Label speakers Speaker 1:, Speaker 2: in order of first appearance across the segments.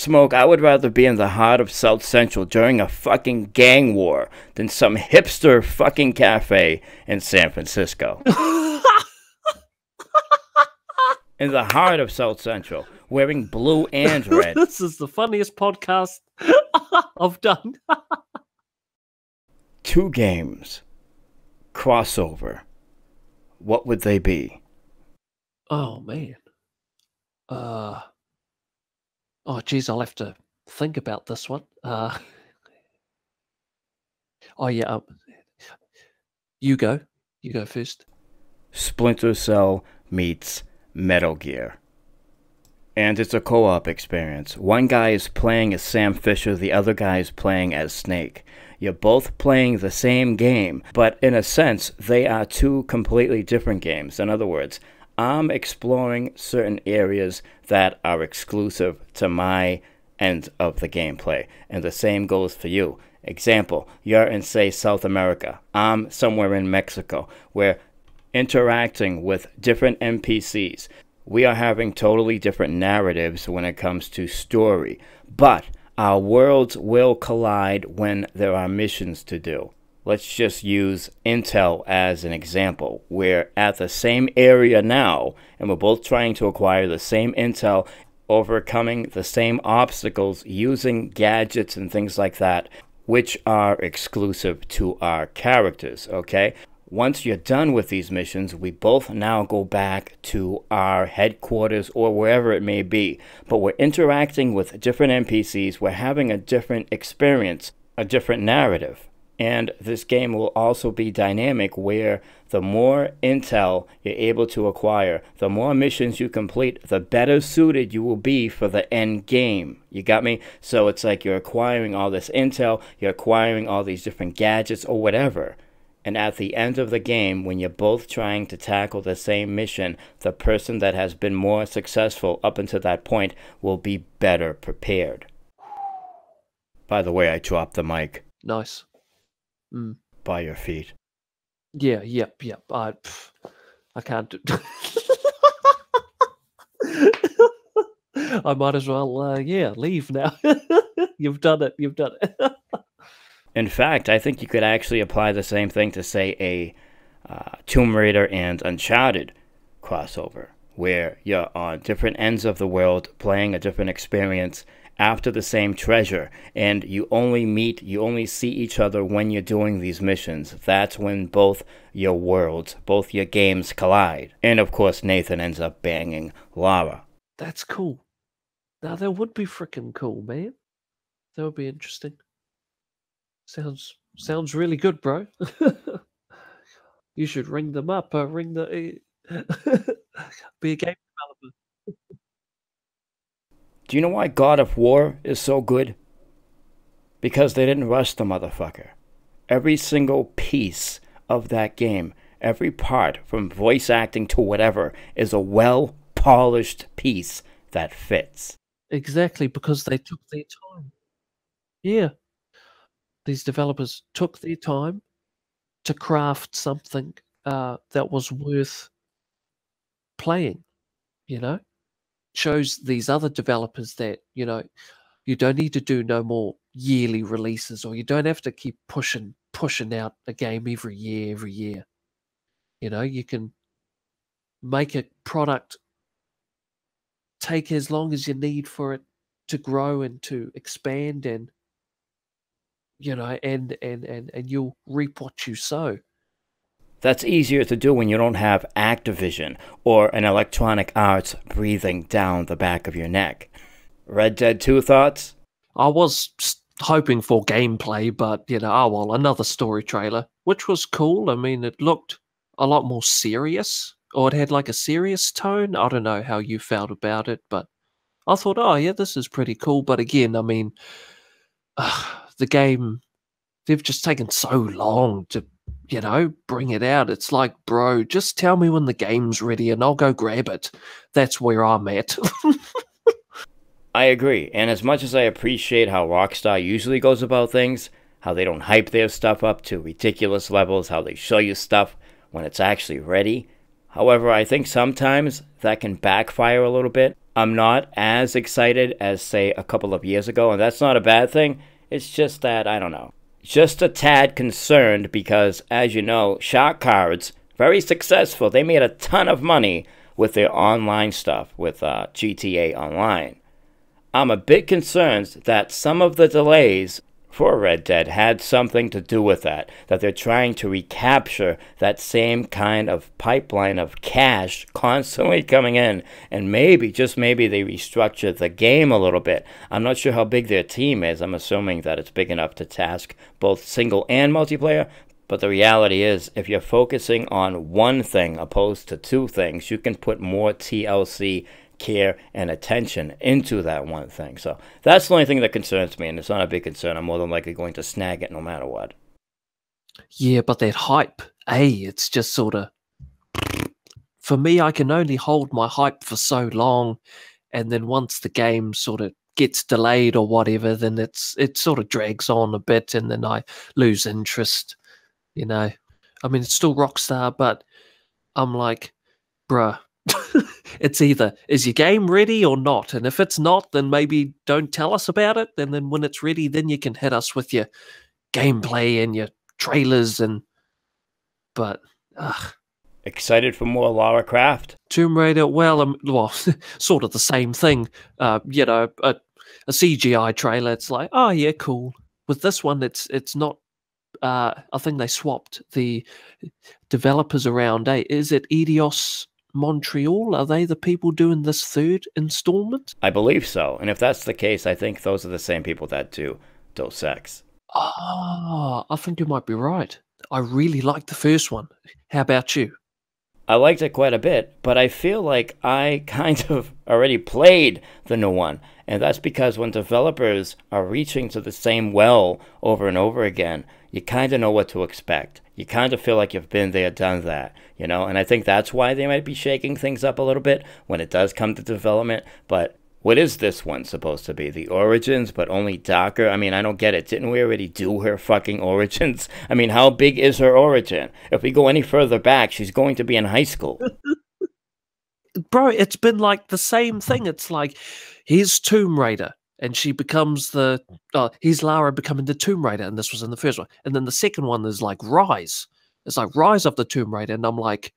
Speaker 1: Smoke, I would rather be in the heart of South Central during a fucking gang war than some hipster fucking cafe in San Francisco. In the heart of South Central, wearing blue and red.
Speaker 2: This is the funniest podcast I've done.
Speaker 1: 2 games. Crossover. What would they be?
Speaker 2: Oh, man. Oh, geez, I'll have to think about this one. Oh, yeah. You go. You go first.
Speaker 1: Splinter Cell meets Metal Gear. And it's a co-op experience. One guy is playing as Sam Fisher, the other guy is playing as Snake. You're both playing the same game, but in a sense, they are 2 completely different games. In other words, I'm exploring certain areas that are exclusive to my end of the gameplay, and the same goes for you. Example, you're in, say, South America. I'm somewhere in Mexico. We're interacting with different NPCs. We are having totally different narratives when it comes to story, but our worlds will collide when there are missions to do. Let's just use Intel as an example. We're at the same area now, and we're both trying to acquire the same intel, overcoming the same obstacles, using gadgets and things like that, which are exclusive to our characters, okay? Once you're done with these missions, we both now go back to our headquarters or wherever it may be. But we're interacting with different NPCs, we're having a different experience, a different narrative. And this game will also be dynamic, where the more intel you're able to acquire, the more missions you complete, the better suited you will be for the end game. You got me? So it's like you're acquiring all this intel, you're acquiring all these different gadgets or whatever. And at the end of the game, when you're both trying to tackle the same mission, the person that has been more successful up until that point will be better prepared. By the way, I dropped the mic.
Speaker 2: Nice.
Speaker 1: By your feet.
Speaker 2: Yeah, yep. I can't do... I might as well, leave now. You've done it.
Speaker 1: In fact, I think you could actually apply the same thing to, say, a Tomb Raider and Uncharted crossover, where you're on different ends of the world playing a different experience after the same treasure, and you only see each other when you're doing these missions. That's when both your worlds, both your games collide. And of course, Nathan ends up banging Lara.
Speaker 2: That's cool. Now, that would be freaking cool, man. That would be interesting. Sounds really good, bro. You should ring them up. Ring the... be a game developer.
Speaker 1: Do you know why God of War is so good? Because they didn't rush the motherfucker. Every single piece of that game, every part, from voice acting to whatever, is a well-polished piece that fits.
Speaker 2: Exactly, because they took their time. Yeah. These developers took their time to craft something that was worth playing, you know? Shows these other developers that, you don't need to do no more yearly releases, or you don't have to keep pushing out a game every year. You can make a product take as long as you need for it to grow and to expand, and and you'll reap what you sow.
Speaker 1: That's easier to do when you don't have Activision or an Electronic Arts breathing down the back of your neck. Red Dead 2 thoughts?
Speaker 2: I was hoping for gameplay, but, another story trailer, which was cool. I mean, it looked a lot more serious, or it had like a serious tone. I don't know how you felt about it, but I thought, oh yeah, this is pretty cool. But again, I mean, the game, they've just taken so long to, bring it out. It's like, bro, just tell me when the game's ready and I'll go grab it. That's where I'm at.
Speaker 1: I agree, and as much as I appreciate how Rockstar usually goes about things, how they don't hype their stuff up to ridiculous levels, how they show you stuff when it's actually ready, however, I think sometimes that can backfire a little bit. I'm not as excited as, say, a couple of years ago, and that's not a bad thing. It's just that, I don't know. Just a tad concerned because, as you know, Shark Cards, very successful. They made a ton of money with their online stuff, with GTA Online. I'm a bit concerned that some of the delays for Red Dead had something to do with that they're trying to recapture that same kind of pipeline of cash constantly coming in, and maybe, just maybe, they restructure the game a little bit. I'm not sure how big their team is. I'm assuming that it's big enough to task both single and multiplayer, but the reality is, if you're focusing on one thing opposed to two things, you can put more TLC care and attention into that one thing. So that's the only thing that concerns me, and it's not a big concern. I'm more than likely going to snag it no matter what.
Speaker 2: Yeah, but that hype, it's just sort of... For me, I can only hold my hype for so long, and then once the game sort of gets delayed or whatever, then it sort of drags on a bit, and then I lose interest, you know. I mean, it's still Rockstar, but I'm like, bruh, it's either, is your game ready or not? And if it's not, then maybe don't tell us about it. And then when it's ready, then you can hit us with your gameplay and your trailers but
Speaker 1: Excited for more Lara Croft?
Speaker 2: Tomb Raider, well, sort of the same thing. You know, a CGI trailer, it's like, oh yeah, cool. With this one, it's not. I think they swapped the developers around. Is it Eidos Montreal? Are they the people doing this third installment?
Speaker 1: I believe so. And if that's the case, I think those are the same people that do Dos Ex.
Speaker 2: Ah, I think you might be right. I really liked the first one. How about you?
Speaker 1: I liked it quite a bit, but I feel like I kind of already played the new one. And that's because when developers are reaching to the same well over and over again, you kind of know what to expect. You kind of feel like you've been there, done that, you know? And I think that's why they might be shaking things up a little bit when it does come to development. But what is this one supposed to be? The Origins, but only darker? I mean, I don't get it. Didn't we already do her fucking Origins? I mean, how big is her origin? If we go any further back, she's going to be in high school.
Speaker 2: Bro, it's been like the same thing. It's like, here's Tomb Raider, and she becomes here's Lara becoming the Tomb Raider, and this was in the first one. And then the second one is like Rise. It's like Rise of the Tomb Raider, and I'm like,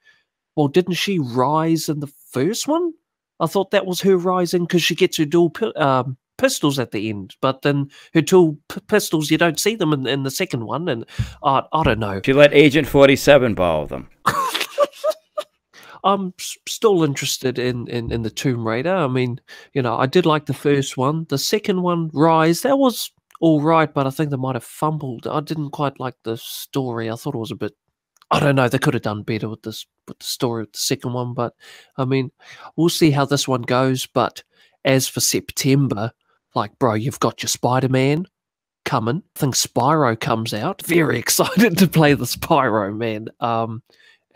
Speaker 2: well, didn't she rise in the first one? I thought that was her rising because she gets her dual pistols at the end, but then her dual pistols, you don't see them in the second one, and I don't know.
Speaker 1: She let Agent 47 borrow them.
Speaker 2: I'm still interested in the Tomb Raider. I mean, you know, I did like the first one. The second one, Rise, that was all right, but I think they might have fumbled. I didn't quite like the story. I thought it was a bit, I don't know, they could have done better with the story of the second one, but I mean, we'll see how this one goes. But as for September, like, bro, you've got your Spider-Man coming. I think Spyro comes out. Very excited to play the Spyro, man.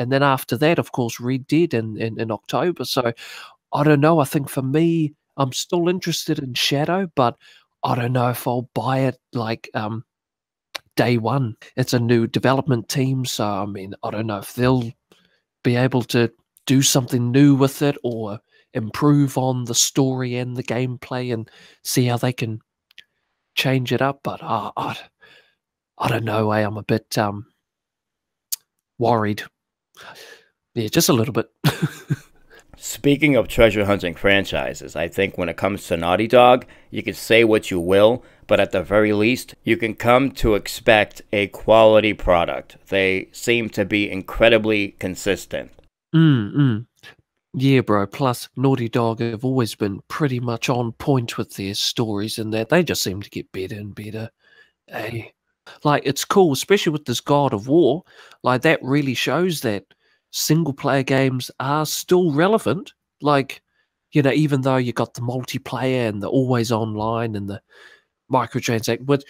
Speaker 2: And then after that, of course, Red Dead in October. So I don't know. I think for me, I'm still interested in Shadow, but I don't know if I'll buy it like day one. It's a new development team, so I mean, I don't know if they'll be able to do something new with it or improve on the story and the gameplay and see how they can change it up. But I don't know. I'm a bit worried. Yeah, just a little bit.
Speaker 1: Speaking of treasure hunting franchises, I think when it comes to Naughty Dog, you can say what you will, but at the very least, you can come to expect a quality product. They seem to be incredibly consistent.
Speaker 2: Yeah, bro. Plus, Naughty Dog have always been pretty much on point with their stories and that. They just seem to get better and better. Hey. Like, it's cool, especially with this God of War. Like, that really shows that single-player games are still relevant. Like, you know, even though you got the multiplayer and the always online and the microtransaction, but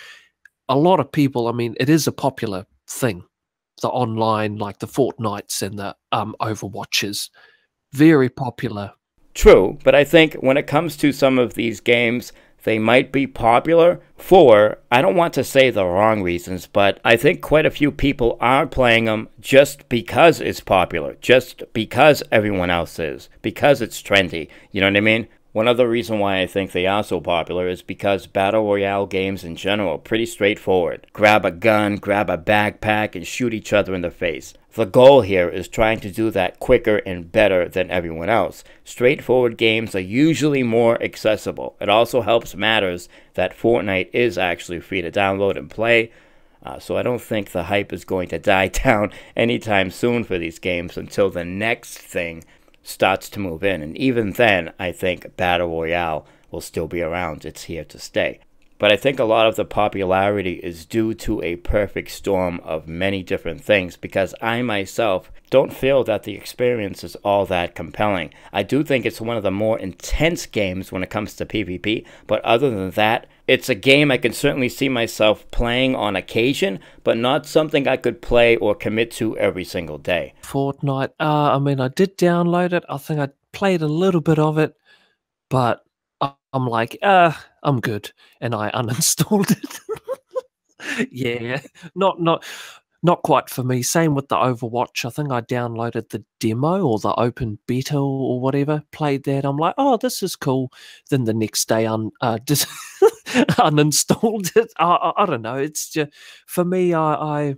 Speaker 2: a lot of people, I mean, it is a popular thing. The online, like the Fortnites and the Overwatches, very popular.
Speaker 1: True, but I think when it comes to some of these games, they might be popular for, I don't want to say the wrong reasons, but I think quite a few people are playing them just because it's popular, just because everyone else is, because it's trendy. You know what I mean? One other reason why I think they are so popular is because Battle Royale games in general are pretty straightforward. Grab a gun, grab a backpack, and shoot each other in the face. The goal here is trying to do that quicker and better than everyone else. Straightforward games are usually more accessible. It also helps matters that Fortnite is actually free to download and play. So I don't think the hype is going to die down anytime soon for these games until the next thing starts to move in. And even then, I think Battle Royale will still be around. It's here to stay. But I think a lot of the popularity is due to a perfect storm of many different things, because I myself don't feel that the experience is all that compelling. I do think it's one of the more intense games when it comes to PvP, but other than that, it's a game I can certainly see myself playing on occasion, but not something I could play or commit to every single day.
Speaker 2: Fortnite, I mean, I did download it. I think I played a little bit of it, but I'm like, I'm good, and I uninstalled it. Yeah, not quite for me. Same with the Overwatch. I think I downloaded the demo or the open beta or whatever, played that. I'm like, oh, this is cool. Then the next day, just uninstalled it. I don't know. It's just for me. I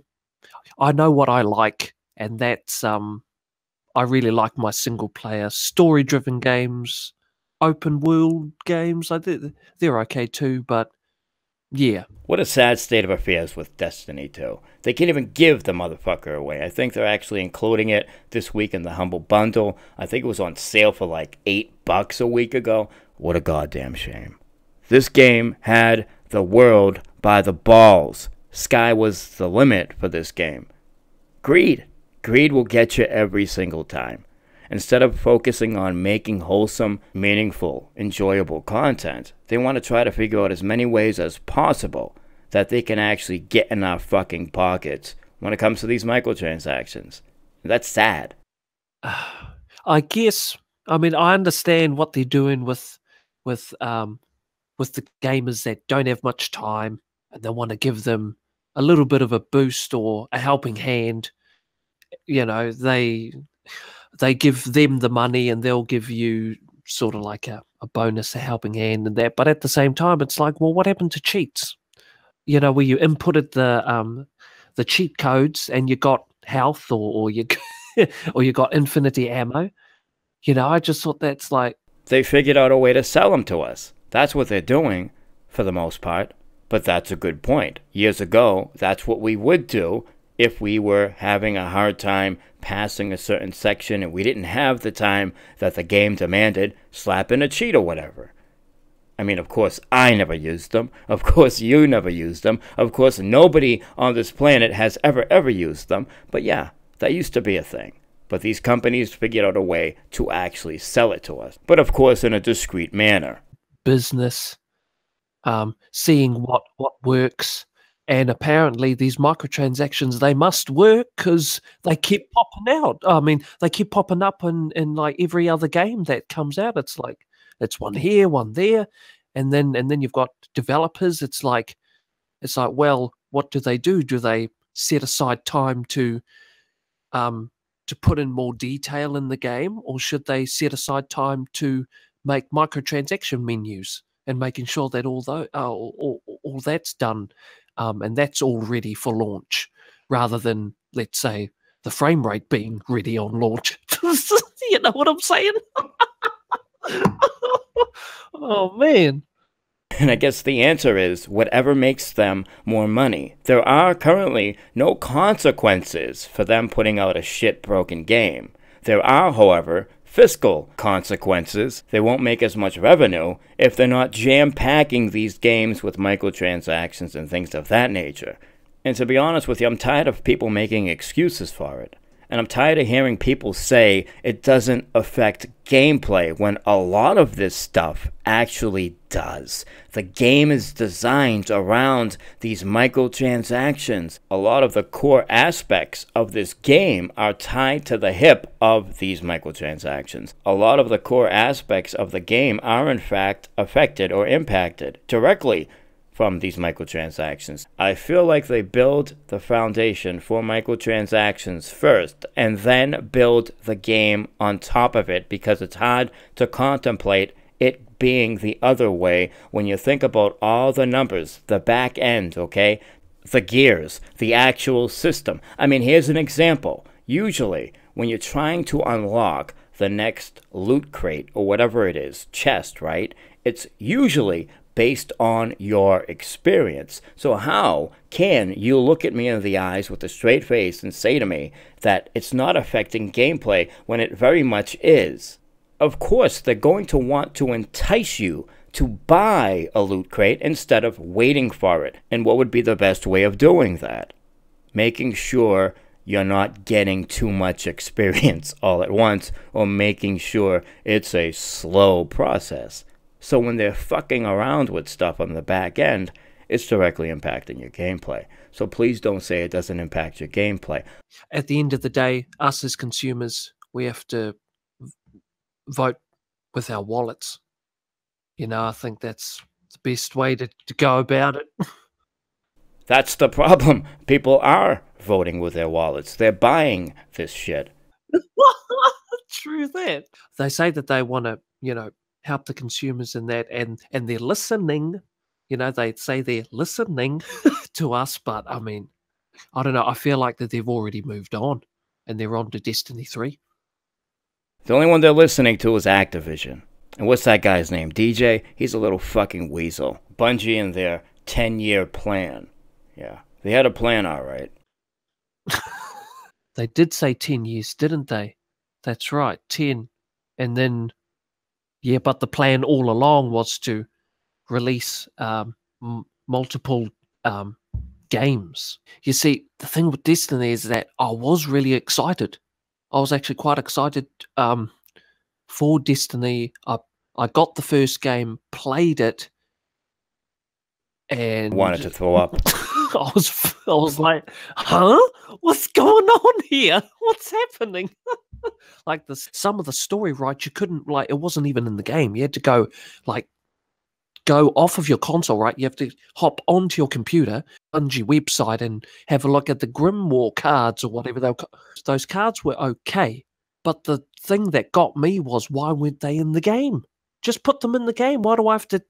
Speaker 2: know what I like, and that's I really like my single player story driven games, open world games. They're okay too, but yeah.
Speaker 1: What a sad state of affairs with Destiny 2. They can't even give the motherfucker away. I think they're actually including it this week in the Humble Bundle. I think it was on sale for like $8 a week ago. What a goddamn shame. This game had the world by the balls. Sky was the limit for this game. Greed. Greed will get you every single time. Instead of focusing on making wholesome, meaningful, enjoyable content, they want to try to figure out as many ways as possible that they can actually get in our fucking pockets when it comes to these microtransactions. That's sad.
Speaker 2: I guess, I mean, I understand what they're doing with the gamers that don't have much time, and they want to give them a little bit of a boost or a helping hand. You know, they give them the money and they'll give you sort of like a bonus, a helping hand and that. But at the same time, it's like, well, what happened to cheats? You know, where you inputted the cheat codes and you got health or you or you got infinity ammo. You know, I just thought that's like...
Speaker 1: They figured out a way to sell them to us. That's what they're doing for the most part. But that's a good point. Years ago, that's what we would do if we were having a hard time passing a certain section and we didn't have the time that the game demanded. Slap in a cheat or whatever. I mean, of course, I never used them. Of course, you never used them. Of course, nobody on this planet has ever used them. But yeah, that used to be a thing. But these companies figured out a way to actually sell it to us. But of course, in a discreet manner.
Speaker 2: Business, seeing what works. And apparently these microtransactions, they must work because they keep popping out. I mean, they keep popping up in like every other game that comes out. It's like, it's one here, one there. And then you've got developers. It's like, well, what do? Do they set aside time to put in more detail in the game? Or should they set aside time to make microtransaction menus and making sure that all that's done? And that's all ready for launch, rather than, let's say, the frame rate being ready on launch. You know what I'm saying? Oh, man.
Speaker 1: And I guess the answer is whatever makes them more money. There are currently no consequences for them putting out a shit broken game. There are, however, fiscal consequences. They won't make as much revenue if they're not jam-packing these games with microtransactions and things of that nature. And to be honest with you, I'm tired of people making excuses for it. And I'm tired of hearing people say it doesn't affect gameplay when a lot of this stuff actually does. The game is designed around these microtransactions. A lot of the core aspects of this game are tied to the hip of these microtransactions. A lot of the core aspects of the game are in fact affected or impacted directly from these microtransactions. I feel like they build the foundation for microtransactions first and then build the game on top of it, because it's hard to contemplate it being the other way when you think about all the numbers, the back end, okay? The gears, the actual system. I mean, here's an example. Usually, when you're trying to unlock the next loot crate or whatever it is, chest, right? It's usually based on your experience. So how can you look at me in the eyes with a straight face and say to me that it's not affecting gameplay when it very much is? Of course, they're going to want to entice you to buy a loot crate instead of waiting for it. And what would be the best way of doing that? Making sure you're not getting too much experience all at once, or making sure it's a slow process. So when they're fucking around with stuff on the back end, it's directly impacting your gameplay. So please don't say it doesn't impact your gameplay.
Speaker 2: At the end of the day, us as consumers, we have to vote with our wallets. You know, I think that's the best way to go about it.
Speaker 1: That's the problem. People are voting with their wallets. They're buying this shit.
Speaker 2: True that. They say that they want to, you know, help the consumers in that, and they're listening. You know, they say they're listening to us, but I mean, I don't know. I feel like that they've already moved on, and they're on to Destiny 3.
Speaker 1: The only one they're listening to is Activision. And what's that guy's name? DJ? He's a little fucking weasel. Bungie and their 10-year plan. Yeah, they had a plan, all right.
Speaker 2: They did say 10 years, didn't they? That's right, 10. And then, yeah, but the plan all along was to release multiple games. You see, the thing with Destiny is that I was really excited. I was actually quite excited for Destiny. I got the first game, played it, and
Speaker 1: wanted to throw up.
Speaker 2: I was like, huh? What's going on here? What's happening? Like some of the story, right? You couldn't, like, it wasn't even in the game. You had to go off of your console, right? You have to hop onto your computer, Bungie website, and have a look at the Grimoire cards or whatever they were. Those cards were okay, but the thing that got me was, why weren't they in the game? Just put them in the game. Why do I have to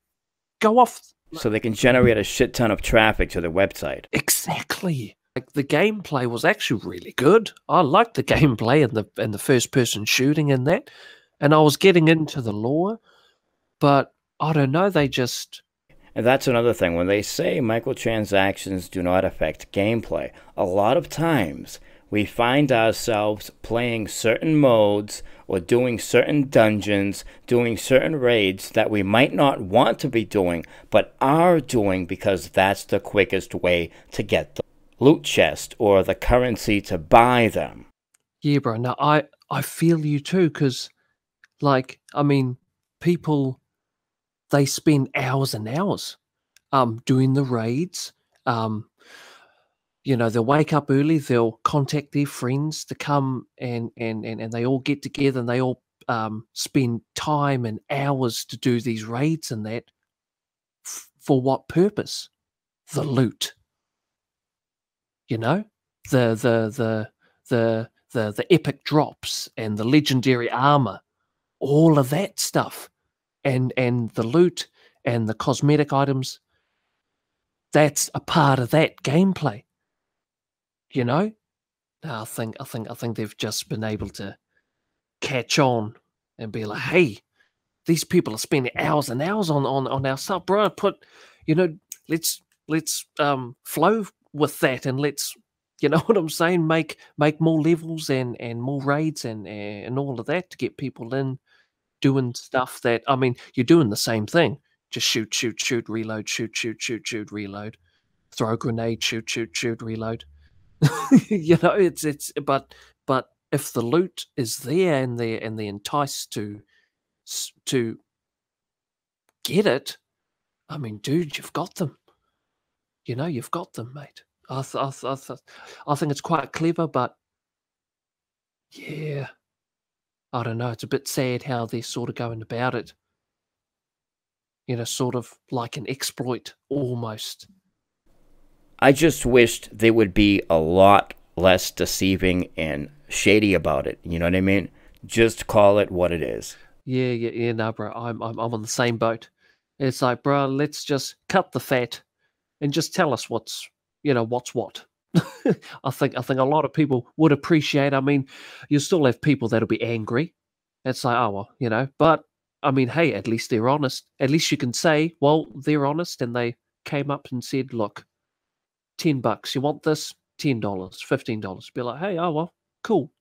Speaker 2: go off?
Speaker 1: So they can generate a shit ton of traffic to their website.
Speaker 2: Exactly. Like, the gameplay was actually really good. I liked the gameplay and the first person shooting in that, and I was getting into the lore, but I don't know, they just...
Speaker 1: And that's another thing. When they say microtransactions do not affect gameplay, a lot of times we find ourselves playing certain modes or doing certain dungeons, doing certain raids that we might not want to be doing, but are doing because that's the quickest way to get the loot chest or the currency to buy them.
Speaker 2: Yeah, bro. Now, I feel you too, because, like, I mean, people... they spend hours and hours doing the raids. You know, they'll wake up early, they'll contact their friends to come, and they all get together, and they all spend time and hours to do these raids and that. For what purpose? The loot. You know? The epic drops and the legendary armor. All of that stuff. And the loot and the cosmetic items, that's a part of that gameplay. You know? I think they've just been able to catch on and be like, hey, these people are spending hours and hours on our stuff, bro. You know, let's flow with that, and let's, you know what I'm saying, make more levels and more raids and all of that to get people in. Doing stuff that, I mean, you're doing the same thing. Just shoot, reload, shoot, reload. Throw a grenade, shoot, reload. You know, it's but if the loot is there and they're enticed to get it, I mean, dude, you've got them. You know, you've got them, mate. I think it's quite clever, but yeah. I don't know, it's a bit sad how they're sort of going about it. You know, sort of like an exploit, almost.
Speaker 1: I just wished they would be a lot less deceiving and shady about it. You know what I mean? Just call it what it is.
Speaker 2: Yeah, no, bro. I'm on the same boat. It's like, bro, let's just cut the fat and just tell us what's what's what. I think a lot of people would appreciate. I mean, you still have people that'll be angry. It's like, oh well, but I mean, hey, at least they're honest. At least you can say, well, they're honest and they came up and said, look, $10. You want this? $10, $15. Be like, hey, oh well, cool.